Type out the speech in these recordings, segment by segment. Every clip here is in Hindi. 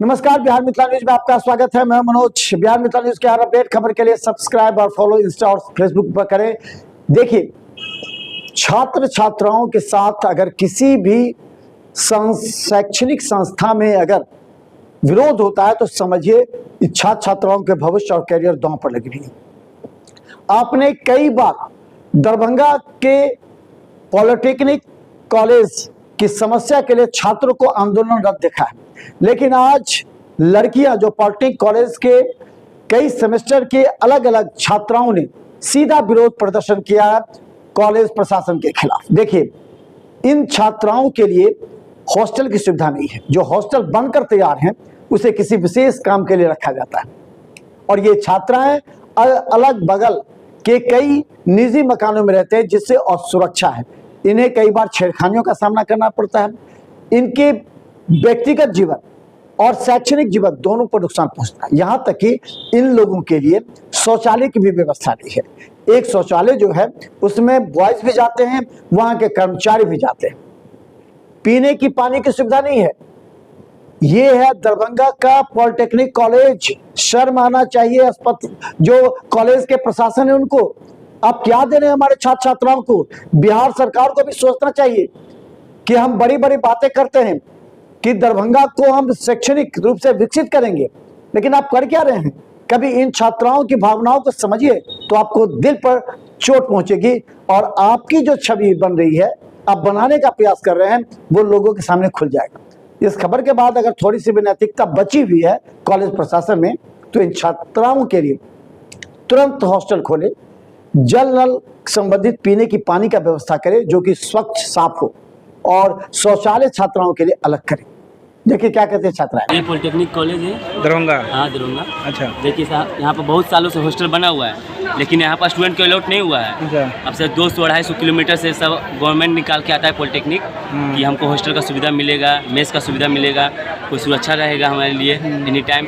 नमस्कार, बिहार मिथिला न्यूज में आपका स्वागत है। मैं मनोज। बिहार मिथिला न्यूज के हर अपडेट खबर के लिए सब्सक्राइब और फॉलो इंस्टा और फेसबुक पर करें। देखिए, छात्र छात्राओं के साथ अगर किसी भी शैक्षणिक संस्था में अगर विरोध होता है तो समझिए छात्र छात्राओं के भविष्य और करियर दांव पर लगी हुई है। आपने कई बार दरभंगा के पॉलिटेक्निक कॉलेज की समस्या के लिए छात्रों को आंदोलनरत देखा है, लेकिन आज लड़कियां जो पॉलिटेक्निक कॉलेज के कई सेमेस्टर के अलग अलग छात्राओं ने सीधा विरोध प्रदर्शन किया है कॉलेज प्रशासन के खिलाफ। देखिए, इन छात्राओं के लिए हॉस्टल की सुविधा नहीं है। जो हॉस्टल बनकर तैयार हैं उसे किसी विशेष काम के लिए रखा जाता है और ये छात्राएं अलग बगल के कई निजी मकानों में रहते हैं, जिससे असुरक्षा है। इन्हें कई बार छेड़खानियों का सामना करना पड़ता है। इनके व्यक्तिगत जीवन और शैक्षणिक जीवन दोनों पर नुकसान पहुंचता है। यहाँ तक कि इन लोगों के लिए शौचालय की भी व्यवस्था नहीं है। एक शौचालय जो है उसमें बॉयज भी जाते हैं, वहां के कर्मचारी भी जाते हैं। पीने की पानी की सुविधा नहीं है। ये है दरभंगा का पॉलिटेक्निक कॉलेज। शर्म आना चाहिए जो कॉलेज के प्रशासन है उनको। आप क्या दे रहे हैं हमारे छात्र छात्राओं को? बिहार सरकार को भी सोचना चाहिए कि हम बड़ी बड़ी बातें करते हैं कि दरभंगा को हम शैक्षणिक रूप से विकसित करेंगे, लेकिन आप कर क्या रहे हैं? कभी इन छात्राओं की भावनाओं को समझिए तो आपको दिल पर चोट पहुंचेगी और आपकी जो छवि बन रही है, आप बनाने का प्रयास कर रहे हैं, वो लोगों के सामने खुल जाएगा। इस खबर के बाद अगर थोड़ी सी भी नैतिकता बची हुई है कॉलेज प्रशासन में तो इन छात्राओं के लिए तुरंत हॉस्टल खोले, जल नल संबंधित पीने की पानी का व्यवस्था करें जो कि स्वच्छ साफ हो, और शौचालय छात्राओं के लिए अलग करें। देखिए क्या कहते हैं छात्राएं। ये पॉलिटेक्निक कॉलेज है दरभंगा। हाँ, दरभंगा। अच्छा, देखिए साहब, यहाँ पर बहुत सालों से हॉस्टल बना हुआ है, लेकिन यहाँ पर स्टूडेंट को अलॉट नहीं हुआ है। अच्छा। अब से 200-250 किलोमीटर से सब गवर्नमेंट निकाल के आता है पॉलिटेक्निक कि हमको हॉस्टल का सुविधा मिलेगा, मेस का सुविधा मिलेगा, कोई सुरक्षा रहेगा हमारे लिए एनी टाइम।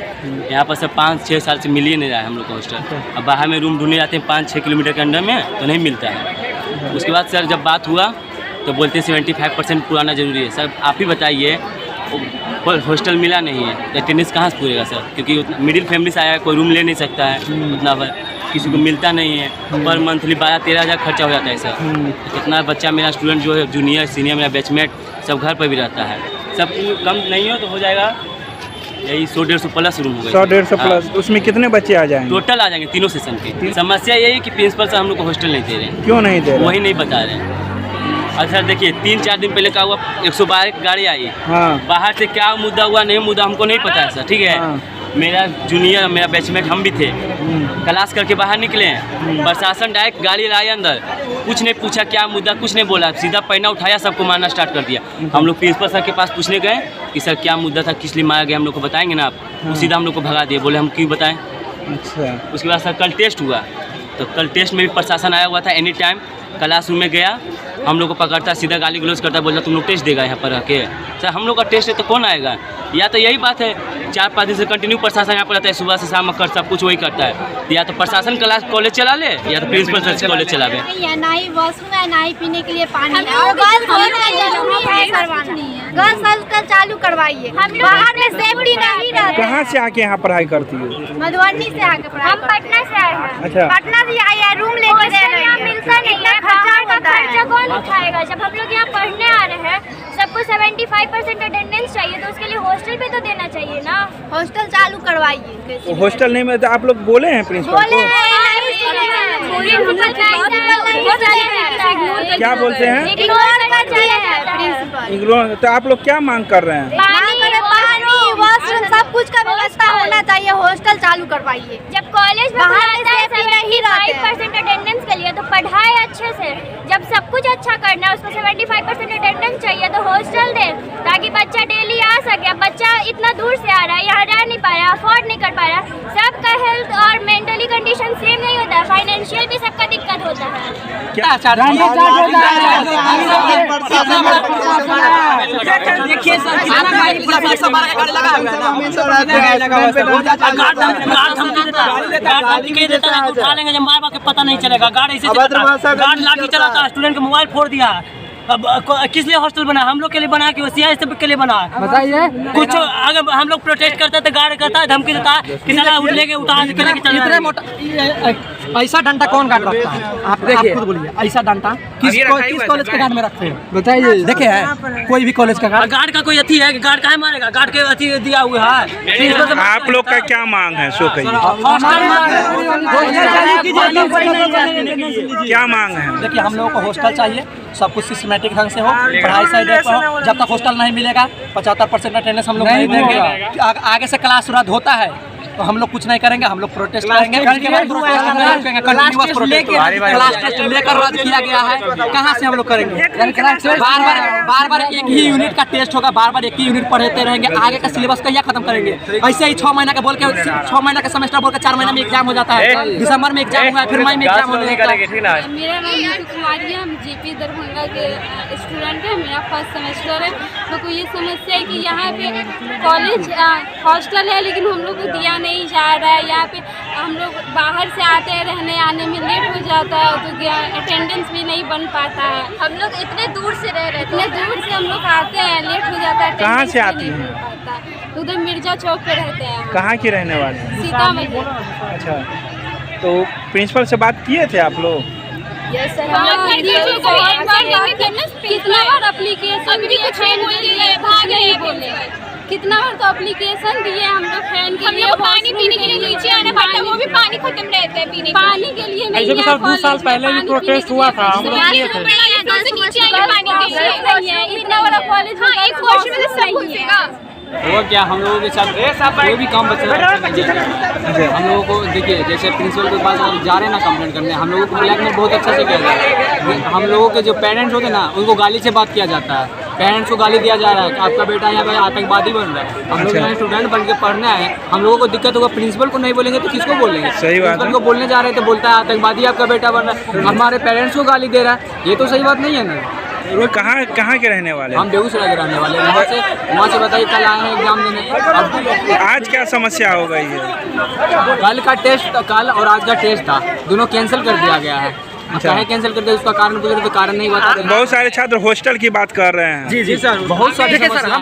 यहाँ पर सब 5-6 साल से मिल ही नहीं रहा है हम लोग का हॉस्टल। अब बाहर में रूम ढूंढने जाते हैं 5-6 किलोमीटर के अंदर में तो नहीं मिलता है। उसके बाद सर जब बात हुआ तो बोलते हैं 75% पुराना ज़रूरी है। सर आप ही बताइए, हॉस्टल मिला नहीं है तो अटेंडेंस कहाँ से पूरेगा सर? क्योंकि मिडिल फैमिली से आया है, कोई रूम ले नहीं सकता है उतना, किसी को मिलता नहीं है। पर मंथली 12-13 हज़ार खर्चा हो जाता है सर। कितना बच्चा मेरा स्टूडेंट जो है, जूनियर सीनियर मेरा बैचमेट सब घर पर भी रहता है। सब कम नहीं हो तो हो जाएगा यही 100-150 प्लस रूम होगा। 100-150 प्लस। उसमें कितने बच्चे आ जाएंगे? टोटल आ जाएंगे तीनों सेशन के। समस्या यही है कि प्रिंसिपल सर हम लोग को हॉस्टल नहीं दे रहे हैं। क्यों नहीं दे रहे? वही नहीं बता रहे हैं। अच्छा देखिए, 3-4 दिन पहले का हुआ, 112 की गाड़ी आई। हाँ। बाहर से क्या मुद्दा हुआ नहीं मुद्दा हमको नहीं पता है सर, ठीक है। हाँ। मेरा जूनियर मेरा बैचमेट हम भी थे, क्लास करके बाहर निकले हैं, प्रशासन डायरेक्ट गाड़ी लाए अंदर, कुछ नहीं पूछा क्या मुद्दा, कुछ नहीं बोला, सीधा पैना उठाया, सबको मारना स्टार्ट कर दिया। हम लोग प्रिंसिपल सर के पास पूछने गए कि सर क्या मुद्दा था, किस लिए मारा गया, हम लोग को बताएंगे ना आप? वो सीधा हम लोग को भगा दिए, बोले हम क्यों बताएं। अच्छा। उसके बाद सर कल टेस्ट हुआ, तो कल टेस्ट में भी प्रशासन आया हुआ था। एनी टाइम क्लासरूम में गया, हम लोग को पकड़ता, सीधा गाली गलौज करता, बोलता तुम लोग टेस्ट देगा यहाँ पर रह के। सर हम लोग का टेस्ट है तो कौन आएगा? या तो यही बात है, 4-5 दिन से कंटिन्यू प्रशासन यहाँ पर रहता है, सुबह से शाम कर सब कुछ वही करता है। या तो प्रशासन क्लास कॉलेज चला ले या तो प्रिंसिपल सर कॉलेज चला ले। ना ही वॉशरूम है, ना ही पीने के लिए पानी है। और गर्ल्स हॉस्टल चालू करवाइए। बाहर में सेफ्टी नहीं रहती। कहाँ से आके यहाँ पढ़ाई करती हो? मधुबनी से आके पढ़ाई। हम पटना से आए हैं। अच्छा। पटना से आए हैं, रूम लेके रह रहे हैं। मिलता नहीं है, खर्चा कौन उठाएगा? जब हम लोग यहाँ पढ़ने आ रहे हैं, सबको 75% अटेंडेंस चाहिए, तो उसके लिए हॉस्टल भी तो देना चाहिए ना। हॉस्टल चालू करवाइए। हॉस्टल नहीं मिलता? आप लोग बोले हैं प्रिंसिपल को? क्या बोलते हैं? इग्नोर। तो आप लोग क्या मांग कर रहे हैं? वॉशरूम सब कुछ का व्यवस्था होना चाहिए। हॉस्टल चालू करवाइए। जब कॉलेज में बाहर से नहीं रहते 5% अटेंडेंस के लिए तो पढ़ाए अच्छे से। जब सब कुछ अच्छा करना है, उसको 75% अटेंडेंस चाहिए तो हॉस्टल दे, ताकि बच्चा डेली आ सके। अब बच्चा इतना दूर से आ रहा है, यहाँ रह नहीं पा रहा, अफोर्ड नहीं कर पा रहा। सबका हेल्थ और मेंटली कंडीशन सेम नहीं होता है, फाइनेंशियल भी सबका दिक्कत होता है। क्या उठा लेंगे जब मार बाप के पता नहीं चलेगा। गार्ड ऐसे गार्ड लाठी चलाता है, स्टूडेंट का मोबाइल फोड़ दिया, किस लिए हॉस्टल बना? हम लोग के लिए बना कि सीआई सब के लिए बना? बताइए। कुछ अगर हम लोग प्रोटेस्ट करते तो गार्ड करता है, धमकी देता है कि साला लेके उठा के चले चल इतने मोटा ऐसा डंडा कौन गार्ड रखता है? आप खुद बोलिए, ऐसा डंडा किस कॉलेज के गार्ड में रखते हैं? बताइए। देखे हैं कोई भी कॉलेज का गार्ड का कोई अथी है कि गार्ड काहे मारेगा? गार्ड के अथी दिया हुआ है। आप लोग का क्या मांग है सो कहिए, क्या मांग है? देखिए हम लोगों को हॉस्टल चाहिए, सब कुछ सिस्टमेटिक ढंग से हो, पढ़ाई साइड हो। जब तक हॉस्टल नहीं मिलेगा 75% अटेंडेंस हम लोग नहीं देंगे। आगे से क्लास रद्द होता है तो हम लोग कुछ नहीं करेंगे, हम लोग प्रोटेस्ट करेंगे। क्लास टेस्ट लेकर रद्द किया गया है, कहाँ से हम लोग करेंगे? बार बार एक ही यूनिट का टेस्ट होगा, बार बार एक ही यूनिट पढ़ते रहेंगे। आगे का सिलेबस कहिया खत्म करेंगे? ऐसे ही 6 महीना का बोल के 6 महीना का सेमेस्टर बोल के 4 महीना में एग्जाम हो जाता है। दिसंबर में एग्जाम हुआ, फिर मई में एग्जाम होने लगता है। मेरा नाम नीतू कुमारी है, हम जेपी दरभंगा के स्टूडेंट हैं। मेरा फर्स्ट सेमेस्टर है। तो कोई ये समस्या है कि यहाँ पे कॉलेज हॉस्टल है लेकिन हम लोग को दिया नहीं जा रहा है। यहाँ पे हम लोग बाहर से आते हैं, रहने आने में लेट हो जाता है तो अटेंडेंस भी नहीं बन पाता है। हम लोग इतने दूर से रह रहे हैं, इतने दूर से हम लोग आते हैं, लेट हो जाता है। कहाँ से आती हैं? उधर मिर्जा चौक पे रहते हैं। कहाँ के रहने वाले हैं? सीतामढ़ी। अच्छा, तो प्रिंसिपल से बात किए थे आप लोग? कितना बार एप्लीकेशन दिए, कितना बार तो एप्लीकेशन दिए हम लोग फैन के लिए, पानी पीने के लिए नीचे आना पड़ता है, वो भी पानी खत्म रहता है पीने पानी के लिए नहीं है। सर 2 साल पहले भी प्रोटेस्ट हुआ था, हम लोग किए थे। इतना बड़ा कॉलेज, एक वर्ष में सब घुसेगा। वो क्या हम लोगों के साथ कोई भी काम बच्चे हम लोगों को देखिए, जैसे प्रिंसिपल के पास जा रहे हैं ना कंप्लेंट करने, हम लोगों को ब्लैकमेल बहुत अच्छा से किया जा रहा है। हम लोगों के जो पेरेंट्स होते हैं ना, उनको गाली से बात किया जाता है। पेरेंट्स को गाली दिया जा रहा है कि आपका बेटा यहाँ पे आतंकवादी बन रहा है। हम लोग यहाँ स्टूडेंट बन के पढ़ना है, हम लोगों को दिक्कत होगा। प्रिंसिपल को नहीं बोलेंगे तो किसको बोलेंगे? सही बात है। प्रिंसिपल को बोलने जा रहे हैं तो बोलता है आतंकवादी आपका बेटा बन रहा है, हमारे पेरेंट्स को गाली दे रहा है। ये तो सही बात नहीं है ना। वो कहाँ के रहने वाले? हम बेगूसराय के रहने वाले हैं। वहाँ से बताइए कल आए हैं एग्जाम देने। आज क्या समस्या हो गई है? कल का टेस्ट, कल और आज का टेस्ट था, दोनों कैंसिल कर दिया गया है। चाहे कैंसिल कर दिया, उसका कारण पूछ रहे तो कारण नहीं बता रहे। बहुत सारे छात्र हॉस्टल की बात कर रहे हैं। जी सर, बहुत सारे समस्या।